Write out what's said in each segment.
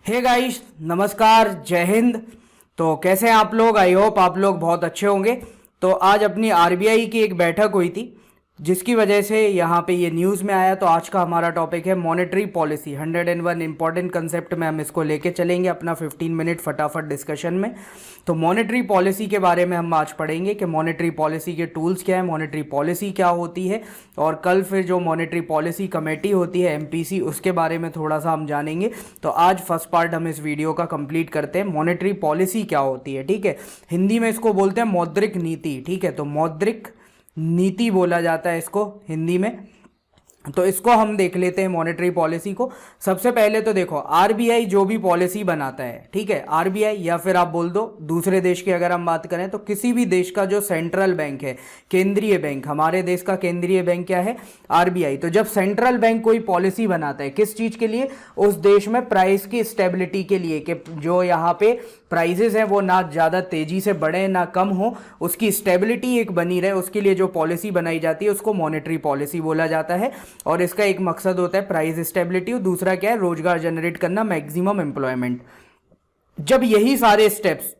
Hey guys, नमस्कार, जय हिंद। तो कैसे हैं आप लोग? आई होप आप लोग बहुत अच्छे होंगे। तो आज अपनी आरबीआई की एक बैठक हुई थी जिसकी वजह से यहाँ पे ये न्यूज़ में आया। तो आज का हमारा टॉपिक है मॉनेटरी पॉलिसी। 101 इंपॉर्टेंट कंसेप्ट में हम इसको लेके चलेंगे अपना 15 मिनट फटाफट डिस्कशन में। तो मॉनेटरी पॉलिसी के बारे में हम आज पढ़ेंगे कि मॉनेटरी पॉलिसी के टूल्स क्या है, मॉनेटरी पॉलिसी क्या होती है, और कल फिर जो मॉनेटरी पॉलिसी कमेटी होती है एमपीसी, उसके बारे में थोड़ा सा हम जानेंगे। तो आज फर्स्ट पार्ट हम इस वीडियो का कंप्लीट करते हैं। मॉनेटरी पॉलिसी क्या होती है, ठीक है। हिंदी में इसको बोलते हैं मौद्रिक नीति, ठीक है। तो मौद्रिक नीति बोला जाता है इसको हिंदी में। तो इसको हम देख लेते हैं मॉनेटरी पॉलिसी को। सबसे पहले तो देखो, आरबीआई जो भी पॉलिसी बनाता है, ठीक है, आरबीआई या फिर आप बोल दो दूसरे देश की अगर हम बात करें तो किसी भी देश का जो सेंट्रल बैंक है, केंद्रीय बैंक, हमारे देश का केंद्रीय बैंक क्या है? आरबीआई। तो जब सेंट्रल बैंक कोई पॉलिसी बनाता है, किस चीज के लिए? उस देश में प्राइस की स्टेबिलिटी के लिए, कि जो यहाँ पे प्राइजेस हैं वो ना ज़्यादा तेजी से बढ़े ना कम हो, उसकी स्टेबिलिटी एक बनी रहे, उसके लिए जो पॉलिसी बनाई जाती है उसको मॉनेटरी पॉलिसी बोला जाता है। और इसका एक मकसद होता है प्राइस स्टेबिलिटी, और दूसरा क्या है? रोजगार जनरेट करना, मैक्सिमम एम्प्लॉयमेंट। जब यही सारे स्टेप्स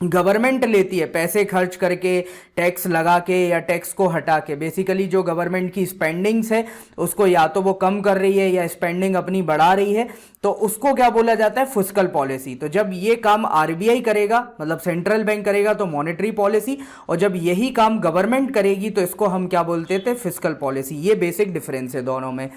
गवर्नमेंट लेती है, पैसे खर्च करके, टैक्स लगा के या टैक्स को हटा के, बेसिकली जो गवर्नमेंट की स्पेंडिंग्स है उसको या तो वो कम कर रही है या स्पेंडिंग अपनी बढ़ा रही है, तो उसको क्या बोला जाता है? Fiscal policy. तो जब ये काम आरबीआई करेगा, मतलब सेंट्रल बैंक करेगा, तो मॉनेटरी पॉलिसी, और जब यही काम गवर्नमेंट करेगी तो इसको हम क्या बोलते थे? Fiscal policy. ये बेसिक डिफरेंस है दोनों में।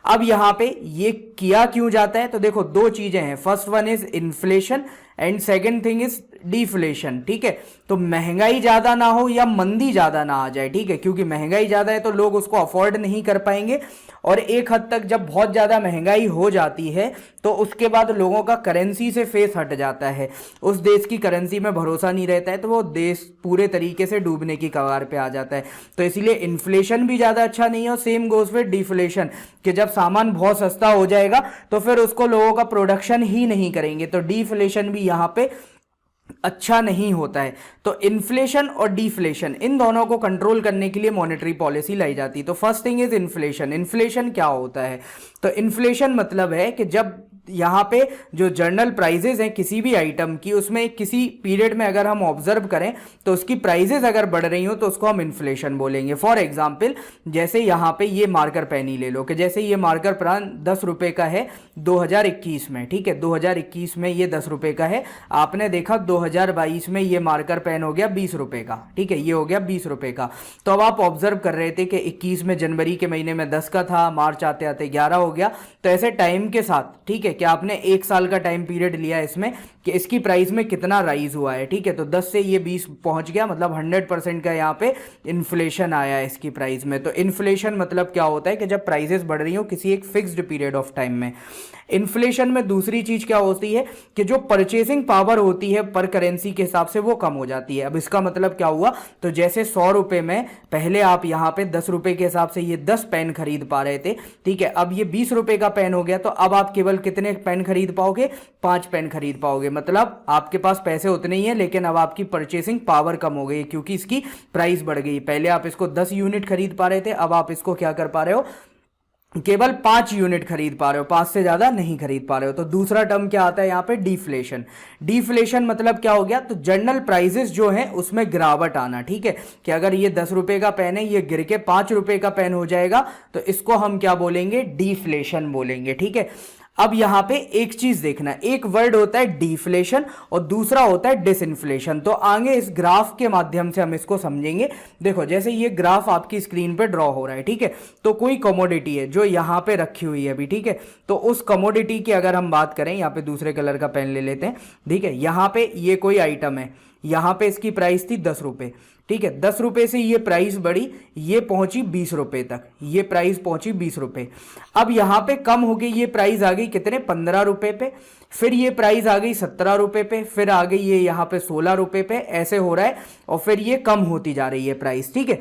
अब यहाँ पे ये किया क्यों जाता है? तो देखो, दो चीजें हैं। First one is inflation and second thing is deflation, ठीक है। तो महंगाई ज्यादा ना हो या मंदी ज्यादा ना आ जाए, ठीक है, क्योंकि महंगाई ज्यादा है तो लोग उसको अफोर्ड नहीं कर पाएंगे, और एक हद तक जब बहुत ज्यादा महंगाई हो जाती है तो उसके बाद लोगों का करेंसी से फेस हट जाता है, उस देश की करेंसी में भरोसा नहीं रहता है, तो वो देश पूरे तरीके से डूबने की कगार पे आ जाता है। तो इसलिए इन्फ्लेशन भी ज्यादा अच्छा नहीं है। सेम गोज विद डिफ्लेशन, कि जब सामान बहुत सस्ता हो जाएगा तो फिर उसको लोगों का प्रोडक्शन ही नहीं करेंगे, तो डिफ्लेशन भी यहाँ पे अच्छा नहीं होता है। तो इन्फ्लेशन और डिफ्लेशन, इन दोनों को कंट्रोल करने के लिए मॉनेटरी पॉलिसी लाई जाती है। तो first thing is inflation. Inflation क्या होता है? तो इन्फ्लेशन मतलब है कि जब यहाँ पे जो जर्नल प्राइजेस हैं किसी भी आइटम की, उसमें किसी पीरियड में अगर हम ऑब्जर्व करें तो उसकी प्राइजेस अगर बढ़ रही हो तो उसको हम इन्फ्लेशन बोलेंगे। फॉर एग्जाम्पल, जैसे यहाँ पे ये मार्कर पेन ही ले लो, कि जैसे ये मार्कर पेन 10 रुपए का है 2021 में, ठीक है, 2021 में ये 10 रुपए का है। आपने देखा 2022 में ये मार्कर पेन हो गया 20 रुपए का, ठीक है, ये हो गया 20 रुपए का। तो अब आप ऑब्जर्व कर रहे थे कि 21 में जनवरी के महीने में 10 का था, मार्च आते आते 11 हो गया। तो ऐसे टाइम के साथ, ठीक है, कि आपने एक साल का टाइम पीरियड लिया इसमें कि इसकी प्राइस में कितना राइज हुआ है, ठीक है। तो 10 से ये 20 पहुंच गया, मतलब 100% का यहाँ पे इन्फ्लेशन आया है इसकी प्राइस में। तो इन्फ्लेशन मतलब क्या होता है? कि जब प्राइसेस बढ़ रही हो किसी एक फिक्स्ड पीरियड ऑफ टाइम में। इन्फ्लेशन में दूसरी चीज क्या होती है? कि जो परचेसिंग पावर होती है पर करेंसी के हिसाब से वो कम हो जाती है। अब इसका मतलब क्या हुआ? तो जैसे 100 रुपए में पहले आप यहाँ पे 10 रुपए के हिसाब से ये 10 पेन खरीद पा रहे थे, ठीक है, अब ये 20 रुपए का पेन हो गया, तो अब आप केवल कितने पेन खरीद पाओगे? 5 पेन खरीद पाओगे। मतलब आपके पास पैसे उतने ही है, लेकिन अब आपकी परचेसिंग पावर कम हो गई क्योंकि इसकी प्राइस बढ़ गई। पहले आप इसको 10 यूनिट खरीद पा रहे थे, अब आप इसको क्या कर पा रहे हो? केवल 5 यूनिट खरीद पा रहे हो, 5 से ज्यादा नहीं खरीद पा रहे हो। तो दूसरा टर्म क्या आता है यहाँ पे? डिफ्लेशन। डिफ्लेशन मतलब क्या हो गया? तो जनरल प्राइसेस जो है उसमें गिरावट आना, ठीक है, कि अगर ये 10 रुपए का पेन है, ये गिर के 5 रुपए का पेन हो जाएगा, तो इसको हम क्या बोलेंगे? डिफ्लेशन बोलेंगे, ठीक है। अब यहां पे एक चीज देखना, एक वर्ड होता है डिफ्लेशन और दूसरा होता है डिसइंफ्लेशन। तो आगे इस ग्राफ के माध्यम से हम इसको समझेंगे। देखो, जैसे ये ग्राफ आपकी स्क्रीन पे ड्रॉ हो रहा है, ठीक है, तो कोई कमोडिटी है जो यहां पे रखी हुई है अभी, ठीक है, तो उस कमोडिटी की अगर हम बात करें, यहां पे दूसरे कलर का पेन ले लेते हैं, ठीक है, यहां पे ये कोई आइटम है, यहां पे इसकी प्राइस थी 10 रुपए, ठीक है, 10 रुपए से ये प्राइस बढ़ी, ये पहुंची 20 रुपए तक, ये प्राइस पहुंची 20 रुपए। अब यहां पे कम हो गई, ये प्राइस आ गई कितने? 15 रुपए पे, फिर ये प्राइस आ गई 17 रुपए पे, फिर आ गई ये यहां पे 16 रुपए पे, ऐसे हो रहा है, और फिर ये कम होती जा रही है प्राइस, ठीक है।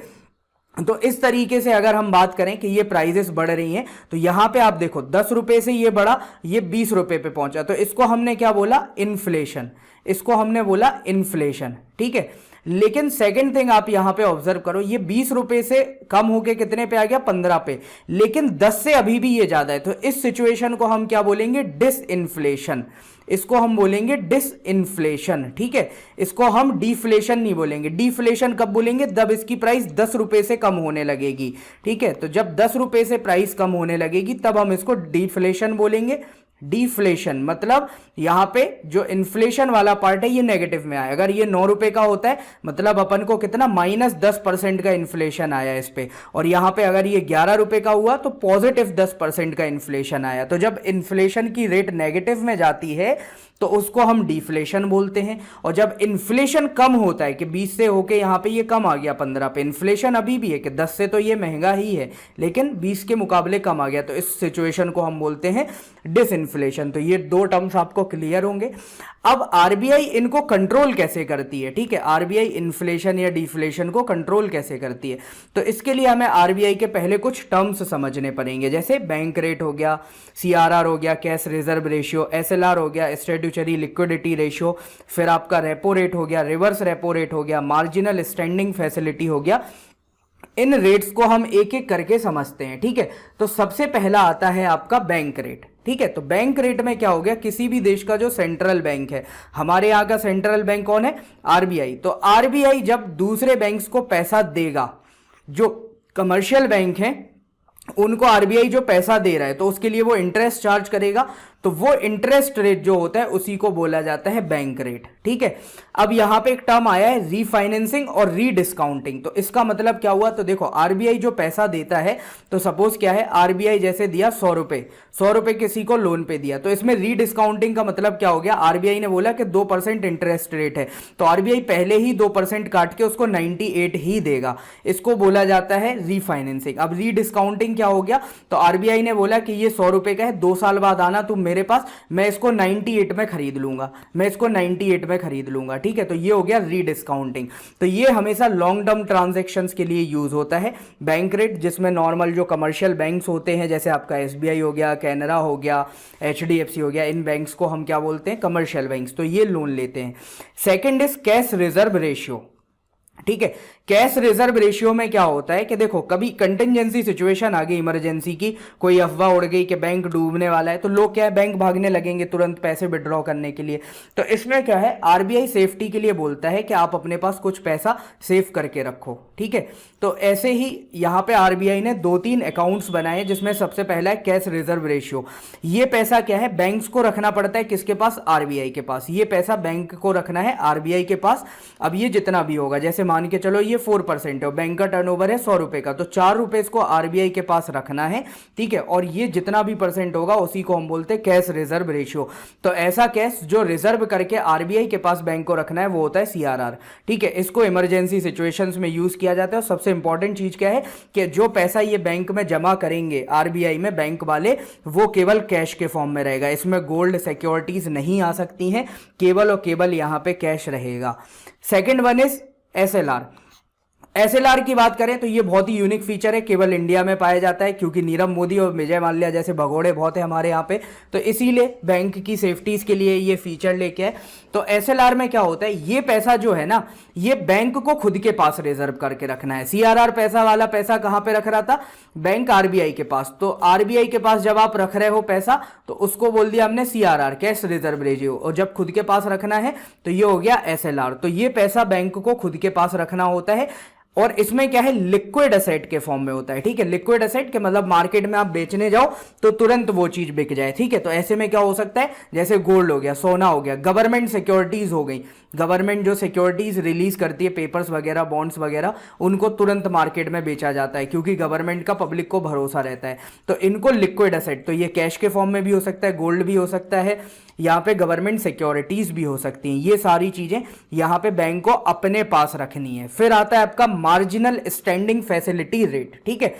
तो इस तरीके से अगर हम बात करें कि ये प्राइजेस बढ़ रही हैं, तो यहां पे आप देखो 10 रुपए से ये बढ़ा, ये 20 रुपए पे पहुंचा, तो इसको हमने क्या बोला? इन्फ्लेशन। इसको हमने बोला इन्फ्लेशन, ठीक है। लेकिन सेकंड थिंग आप यहां पे ऑब्जर्व करो, ये 20 रुपए से कम होके कितने पे आ गया, 15 पे, लेकिन 10 से अभी भी ये ज्यादा है। तो इस सिचुएशन को हम क्या बोलेंगे, डिसइंफ्लेशन। इसको हम बोलेंगे डिसइंफ्लेशन, ठीक है। इसको हम डिफ्लेशन नहीं बोलेंगे। डिफ्लेशन कब बोलेंगे, जब इसकी प्राइस 10 रुपए से कम होने लगेगी, ठीक है। तो जब 10 रुपए से प्राइस कम होने लगेगी तब हम इसको डिफ्लेशन बोलेंगे। डिफ्लेशन मतलब यहां पे जो इन्फ्लेशन वाला पार्ट है ये नेगेटिव में आया। अगर ये 9 रुपए का होता है मतलब अपन को कितना -10% का इन्फ्लेशन आया इस पे, और यहां पे अगर ये 11 रुपए का हुआ तो +10% का इन्फ्लेशन आया। तो जब इन्फ्लेशन की रेट नेगेटिव में जाती है तो उसको हम डिफ्लेशन बोलते हैं। और जब इन्फ्लेशन कम होता है कि 20 से होके यहां पे ये कम आ गया 15 पे, इन्फ्लेशन अभी भी है कि 10 से तो ये महंगा ही है लेकिन 20 के मुकाबले कम आ गया, तो इस सिचुएशन को हम बोलते हैं डिसइन्फ्लेशन। तो ये दो टर्म्स आपको क्लियर होंगे। अब आरबीआई इनको कंट्रोल कैसे करती है, ठीक है, आरबीआई इन्फ्लेशन या डिफ्लेशन को कंट्रोल कैसे करती है, तो इसके लिए हमें आरबीआई के पहले कुछ टर्म्स समझने पड़ेंगे, जैसे बैंक रेट हो गया, सीआरआर हो गया, कैश रिजर्व रेशियो, एसएलआर हो गया, स्टैट्यूटरी लिक्विडिटी रेशियो, फिर आपका रेपो रेट हो गया, रिवर्स रेपो रेट हो गया, मार्जिनल स्टैंडिंग फैसिलिटी हो गया। इन रेट्स को हम एक एक करके समझते हैं, ठीक है। तो सबसे पहला आता है आपका बैंक रेट, ठीक है। तो बैंक रेट में क्या हो गया, किसी भी देश का जो सेंट्रल बैंक है, हमारे यहां का सेंट्रल बैंक कौन है, आरबीआई। तो आरबीआई जब दूसरे बैंक्स को पैसा देगा, जो कमर्शियल बैंक हैं उनको आरबीआई जो पैसा दे रहा है तो उसके लिए वो इंटरेस्ट चार्ज करेगा, तो वो इंटरेस्ट रेट जो होता है उसी को बोला जाता है बैंक रेट, ठीक है। अब यहां पे एक टर्म आया है रीफाइनेंसिंग और रीडिस्काउंटिंग। तो इसका मतलब क्या हुआ, तो देखो आरबीआई जो पैसा देता है, तो सपोज क्या है, आरबीआई जैसे दिया 100 रुपए किसी को लोन पे दिया, तो इसमें रीडिस्काउंटिंग का मतलब क्या हो गया, आरबीआई ने बोला कि 2% इंटरेस्ट रेट है तो आरबीआई पहले ही 2% काट के उसको 98 ही देगा, इसको बोला जाता है रीफाइनेंसिंग। अब रीडिस्काउंटिंग क्या हो गया, तो आरबीआई ने बोला कि ये 100 रुपए का है, 2 साल बाद आना तुम मेरे पास, मैं इसको 98 में खरीद लूंगा, मैं इसको 98 में खरीद लूंगा, ठीक है। तो ये हो गया रीडिस्काउंटिंग। तो ये हमेशा लॉन्ग टर्म ट्रांजैक्शंस के लिए यूज होता है बैंक रेट, जिसमें नॉर्मल जो कमर्शियल बैंक्स होते हैं जैसे आपका एसबीआई हो गया, कैनरा हो गया, एचडीएफसी हो गया, इन बैंक्स को हम क्या बोलते हैं, कमर्शियल बैंक्स, तो ये लोन लेते हैं। Second is cash reserve ratio, ठीक है। कैश रिजर्व रेशियो में क्या होता है कि देखो कभी कंटिंजेंसी सिचुएशन आ गई, इमरजेंसी की, कोई अफवाह उड़ गई कि बैंक डूबने वाला है, तो लोग क्या है, बैंक भागने लगेंगे तुरंत पैसे विड्रॉ करने के लिए। तो इसमें क्या है, आरबीआई सेफ्टी के लिए बोलता है कि आप अपने पास कुछ पैसा सेव करके रखो, ठीक है। तो ऐसे ही यहां पे आरबीआई ने 2-3 अकाउंट्स बनाए, जिसमें सबसे पहला है कैश रिजर्व रेशियो। ये पैसा क्या है, बैंक्स को रखना पड़ता है, किसके पास, आरबीआई के पास। ये पैसा बैंक को रखना है आरबीआई के पास। अब ये जितना भी होगा, जैसे मान के चलो ये 4% है, बैंक का टर्नओवर है 100 रुपए का, तो 4 रुपए इसको आरबीआई के पास रखना है, ठीक है। और ये जितना भी परसेंट होगा उसी को हम बोलते हैं कैश रिजर्व रेशियो। तो ऐसा कैश जो रिजर्व करके आरबीआई के पास बैंक को रखना है वो होता है सीआरआर, ठीक है। इसको इमरजेंसी सिचुएशंस में यूज किया जाता है। और सबसे इंपॉर्टेंट चीज क्या है कि जो पैसा ये बैंक में जमा करेंगे आरबीआई में बैंक वाले, वो केवल कैश के फॉर्म में रहेगा, इसमें गोल्ड सिक्योरिटीज नहीं आ सकती हैं, केवल और केवल यहां पे कैश रहेगा। Second one is SLR. SLR की बात करें तो ये बहुत ही यूनिक फीचर है, केवल इंडिया में पाया जाता है, क्योंकि नीरव मोदी और विजय माल्या जैसे भगोड़े बहुत है हमारे यहाँ पे, तो इसीलिए बैंक की सेफ्टीज के लिए ये फीचर लेके है। तो एसएलआर में क्या होता है, ये पैसा जो है ना, ये बैंक को खुद के पास रिजर्व करके रखना है। सीआरआर पैसा वाला पैसा कहां पे रख रहा था, बैंक आरबीआई के पास। तो आरबीआई के पास जब आप रख रहे हो पैसा तो उसको बोल दिया हमने सीआरआर, कैश रिजर्व रेशियो, और जब खुद के पास रखना है तो ये हो गया एसएलआर। तो ये पैसा बैंक को खुद के पास रखना होता है, और इसमें क्या है, लिक्विड एसेट के फॉर्म में होता है, ठीक है। लिक्विड एसेट के मतलब मार्केट में आप बेचने जाओ तो तुरंत वो चीज बिक जाए, ठीक है। तो ऐसे में क्या हो सकता है, जैसे गोल्ड हो गया, सोना हो गया, गवर्नमेंट सिक्योरिटीज हो गई, गवर्नमेंट जो सिक्योरिटीज रिलीज करती है, पेपर्स वगैरह, बॉन्ड्स वगैरह, उनको तुरंत मार्केट में बेचा जाता है, क्योंकि गवर्नमेंट का पब्लिक को भरोसा रहता है। तो इनको लिक्विड एसेट, तो ये कैश के फॉर्म में भी हो सकता है, गोल्ड भी हो सकता है, यहाँ पे गवर्नमेंट सिक्योरिटीज भी हो सकती हैं। ये सारी चीजें यहाँ पे बैंक को अपने पास रखनी है। फिर आता है आपका मार्जिनल स्टैंडिंग फैसिलिटी रेट, ठीक है।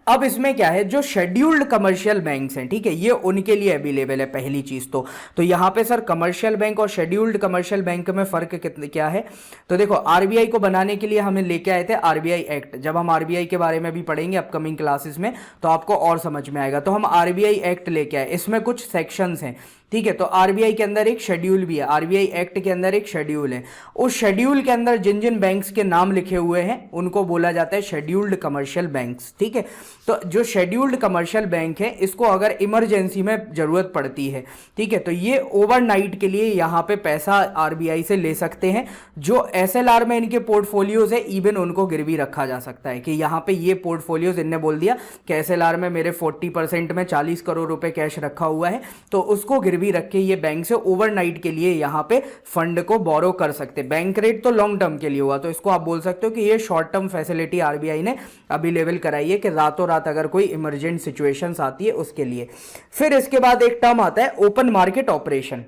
अब इसमें क्या है, जो शेड्यूल्ड कमर्शियल बैंक्स हैं, ठीक है, ये उनके लिए अवेलेबल है पहली चीज तो यहां पे सर कमर्शियल बैंक और शेड्यूल्ड कमर्शियल बैंक में फर्क क्या है, तो देखो आरबीआई को बनाने के लिए हमें लेके आए थे आरबीआई एक्ट। जब हम आरबीआई के बारे में भी पढ़ेंगे अपकमिंग क्लासेस में तो आपको और समझ में आएगा। तो हम आरबीआई एक्ट लेके आए, इसमें कुछ सेक्शंस हैं, ठीक है। तो आरबीआई के अंदर एक शेड्यूल भी है, आरबीआई एक्ट के अंदर एक शेड्यूल है। उस शेड्यूल के अंदर जिन जिन बैंक्स के नाम लिखे हुए हैं उनको बोला जाता है शेड्यूल्ड कमर्शियल बैंक्स। ठीक है। तो जो शेड्यूल्ड कमर्शियल बैंक है इसको अगर इमरजेंसी में जरूरत पड़ती है, ठीक है, तो ये ओवरनाइट के लिए यहाँ पे पैसा आरबीआई से ले सकते हैं। जो एसएलआर में इनके पोर्टफोलियोज है इवन उनको गिरवी रखा जा सकता है कि यहाँ पे ये पोर्टफोलियोज इनने बोल दिया कि एसएलआर में मेरे 40% में 40 करोड़ रुपए कैश रखा हुआ है, तो उसको गिरवी रख के ये बैंक से ओवरनाइट के लिए यहाँ पे फंड को बोरो कर सकते। बैंक रेट तो लॉन्ग टर्म के लिए हुआ, तो इसको आप बोल सकते हो कि ये शॉर्ट टर्म फैसिलिटी आरबीआई ने अवेलेबल कराई है कि रातों रात अगर कोई इमरजेंट सिचुएशंस आती है उसके लिए। फिर इसके बाद एक टर्म आता है ओपन मार्केट ऑपरेशन।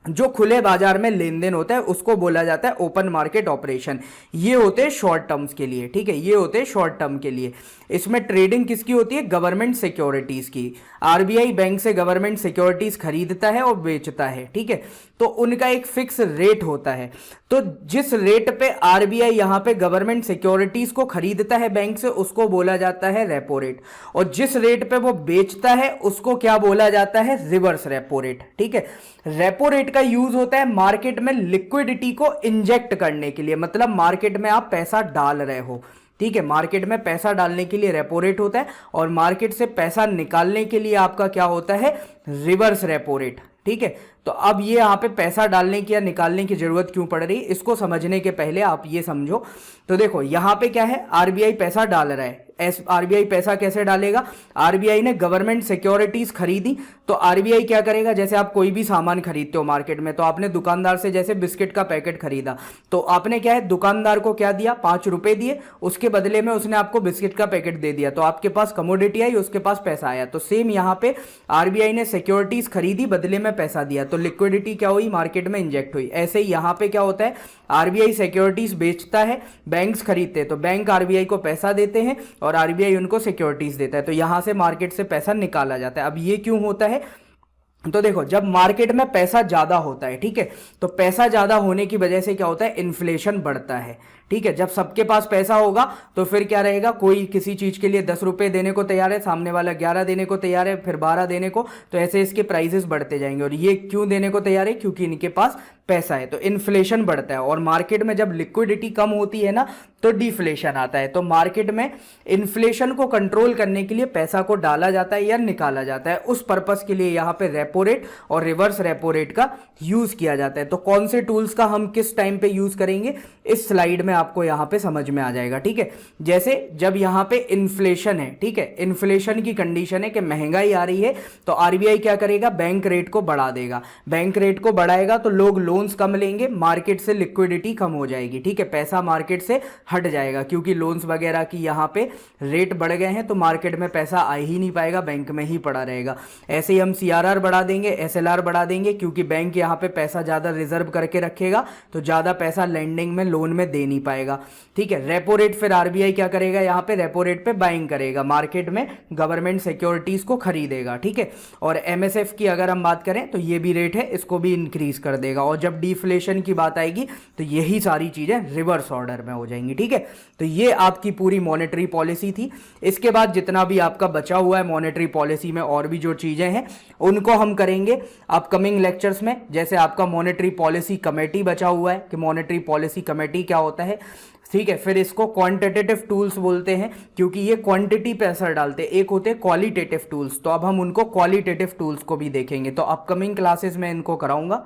जो खुले बाजार में लेन देन होता है उसको बोला जाता है ओपन मार्केट ऑपरेशन। ये होते हैं शॉर्ट टर्म्स के लिए, ठीक है, ये होते हैं शॉर्ट टर्म के लिए। इसमें ट्रेडिंग किसकी होती है? गवर्नमेंट सिक्योरिटीज की। आरबीआई बैंक से गवर्नमेंट सिक्योरिटीज खरीदता है और बेचता है, ठीक है, तो उनका एक फिक्स रेट होता है। तो जिस रेट पे आरबीआई यहां पे गवर्नमेंट सिक्योरिटीज को खरीदता है बैंक से उसको बोला जाता है रेपो रेट, और जिस रेट पे वो बेचता है उसको क्या बोला जाता है? Reverse repo rate. ठीक है। रेपो रेट का यूज होता है मार्केट में लिक्विडिटी को इंजेक्ट करने के लिए, मतलब मार्केट में आप पैसा डाल रहे हो, ठीक है, मार्केट में पैसा डालने के लिए रेपो रेट होता है, और मार्केट से पैसा निकालने के लिए आपका क्या होता है? Reverse repo rate. ठीक है। तो अब ये यहाँ पे पैसा डालने की या निकालने की जरूरत क्यों पड़ रही है इसको समझने के पहले आप ये समझो। तो देखो यहाँ पे क्या है, आरबीआई पैसा डाल रहा है। आरबीआई पैसा कैसे डालेगा? आरबीआई ने गवर्नमेंट सिक्योरिटीज खरीदी, तो आरबीआई क्या करेगा? जैसे आप कोई भी सामान खरीदते हो मार्केट में, तो आपने दुकानदार से जैसे बिस्किट का पैकेट खरीदा, तो आपने क्या है, दुकानदार को क्या दिया? 5 रुपए दिए, उसके बदले में उसने आपको बिस्किट का पैकेट दे दिया, तो आपके पास कमोडिटी आई, उसके पास पैसा आया। तो सेम यहाँ पे आरबीआई ने सिक्योरिटीज खरीदी, बदले में पैसा दिया, तो लिक्विडिटी क्या हुई? मार्केट में इंजेक्ट हुई। ऐसे ही यहाँ पे क्या होता है, आरबीआई सिक्योरिटीज बेचता है, बैंक्स खरीदते हैं, तो बैंक आरबीआई को पैसा देते हैं और आरबीआई उनको सिक्योरिटीज देता है, तो यहां से मार्केट से पैसा निकाला जाता है। अब ये क्यों होता है? तो देखो, जब मार्केट में पैसा ज्यादा होता है, ठीक है, तो पैसा ज्यादा होने की वजह से क्या होता है? इन्फ्लेशन बढ़ता है। ठीक है। जब सबके पास पैसा होगा तो फिर क्या रहेगा? कोई किसी चीज के लिए 10 रुपए देने को तैयार है, सामने वाला 11 देने को तैयार है, फिर 12 देने को, तो ऐसे इसके प्राइसेस बढ़ते जाएंगे। और ये क्यों देने को तैयार है? क्योंकि इनके पास पैसा है, तो इन्फ्लेशन बढ़ता है। और मार्केट में जब लिक्विडिटी कम होती है ना, तो डिफ्लेशन आता है। तो मार्केट में इन्फ्लेशन को कंट्रोल करने के लिए पैसा को डाला जाता है या निकाला जाता है। उस पर्पस के लिए यहाँ पे रेपो रेट और रिवर्स रेपो रेट का यूज किया जाता है। तो कौन से टूल्स का हम किस टाइम पे यूज करेंगे इस स्लाइड में आपको यहां पे समझ में आ जाएगा। ठीक है। जैसे जब यहां पे इन्फ्लेशन है, ठीक है, इन्फ्लेशन की कंडीशन है कि महंगाई आ रही है, तो आरबीआई क्या करेगा? बैंक रेट को बढ़ा देगा। बैंक रेट को बढ़ाएगा तो लोग लोन्स कम लेंगे, मार्केट से लिक्विडिटी कम हो जाएगी। ठीक है। पैसा मार्केट से हट जाएगा क्योंकि लोन्स वगैरह की यहां पे रेट बढ़ गए हैं, तो मार्केट में पैसा आ ही नहीं पाएगा, बैंक में ही पड़ा रहेगा। ऐसे ही हम सीआरआर बढ़ा देंगे, एसएलआर बढ़ा देंगे, क्योंकि बैंक यहां पे पैसा ज्यादा रिजर्व करके रखेगा, तो ज्यादा पैसा लेंडिंग में, लोन में दे नहीं पाएगा। ठीक है। रेपो रेट फिर आरबीआई क्या करेगा? यहां पे रेपो रेट पे बाइंग करेगा, मार्केट में गवर्नमेंट सिक्योरिटीज को खरीदेगा। ठीक है। और एमएसएफ की अगर हम बात करें तो ये भी रेट है, इसको भी इंक्रीज कर देगा। और जब डिफ्लेशन की बात आएगी तो यही सारी चीजें रिवर्स ऑर्डर में हो जाएंगी। ठीक है। तो ये आपकी पूरी मॉनेटरी पॉलिसी थी। इसके बाद जितना भी आपका बचा हुआ है मॉनेटरी पॉलिसी में और भी जो चीजें हैं उनको हम करेंगे अपकमिंग लेक्चर्स में। जैसे आपका मॉनेटरी पॉलिसी कमेटी बचा हुआ है कि मॉनेटरी पॉलिसी कमेटी क्या होता है। ठीक है। फिर इसको क्वांटिटेटिव टूल्स बोलते हैं क्योंकि ये क्वांटिटी पे असर डालते हैं। एक होते हैं क्वालिटेटिव टूल्स, तो अब हम उनको क्वालिटेटिव टूल्स को भी देखेंगे। तो अपकमिंग क्लासेस में इनको कराऊंगा।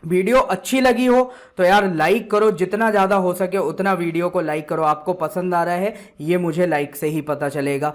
वीडियो अच्छी लगी हो तो यार लाइक करो, जितना ज़्यादा हो सके उतना वीडियो को लाइक करो। आपको पसंद आ रहा है ये मुझे लाइक से ही पता चलेगा।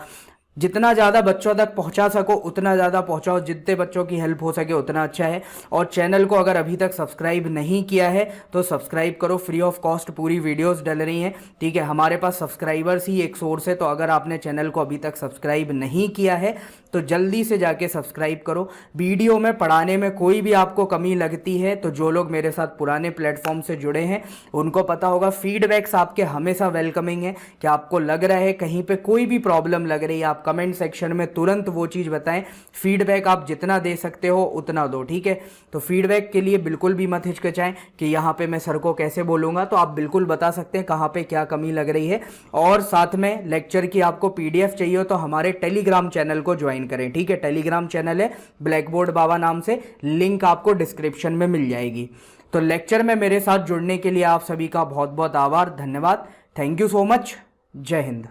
जितना ज़्यादा बच्चों तक पहुंचा सको उतना ज़्यादा पहुंचाओ, जितने बच्चों की हेल्प हो सके उतना अच्छा है। और चैनल को अगर अभी तक सब्सक्राइब नहीं किया है तो सब्सक्राइब करो, फ्री ऑफ कॉस्ट पूरी वीडियोस डल रही हैं। ठीक है। हमारे पास सब्सक्राइबर्स ही एक सोर्स है, तो अगर आपने चैनल को अभी तक सब्सक्राइब नहीं किया है तो जल्दी से जाके सब्सक्राइब करो। वीडियो में पढ़ाने में कोई भी आपको कमी लगती है तो जो लोग मेरे साथ पुराने प्लेटफॉर्म से जुड़े हैं उनको पता होगा, फीडबैक्स आपके हमेशा वेलकमिंग है। कि आपको लग रहा है कहीं पे कोई भी प्रॉब्लम लग रही है, आप कमेंट सेक्शन में तुरंत वो चीज़ बताएं। फीडबैक आप जितना दे सकते हो उतना दो, ठीक है। तो फीडबैक के लिए बिल्कुल भी मत हिचकिचाएं कि यहाँ पे मैं सर को कैसे बोलूँगा, तो आप बिल्कुल बता सकते हैं कहाँ पे क्या कमी लग रही है। और साथ में लेक्चर की आपको PDF चाहिए हो तो हमारे टेलीग्राम चैनल को ज्वाइन करें, ठीक है। टेलीग्राम चैनल है ब्लैक बोर्ड बाबा नाम से, लिंक आपको डिस्क्रिप्शन में मिल जाएगी। तो लेक्चर में मेरे साथ जुड़ने के लिए आप सभी का बहुत बहुत आभार, धन्यवाद। Thank you so much. जय हिंद।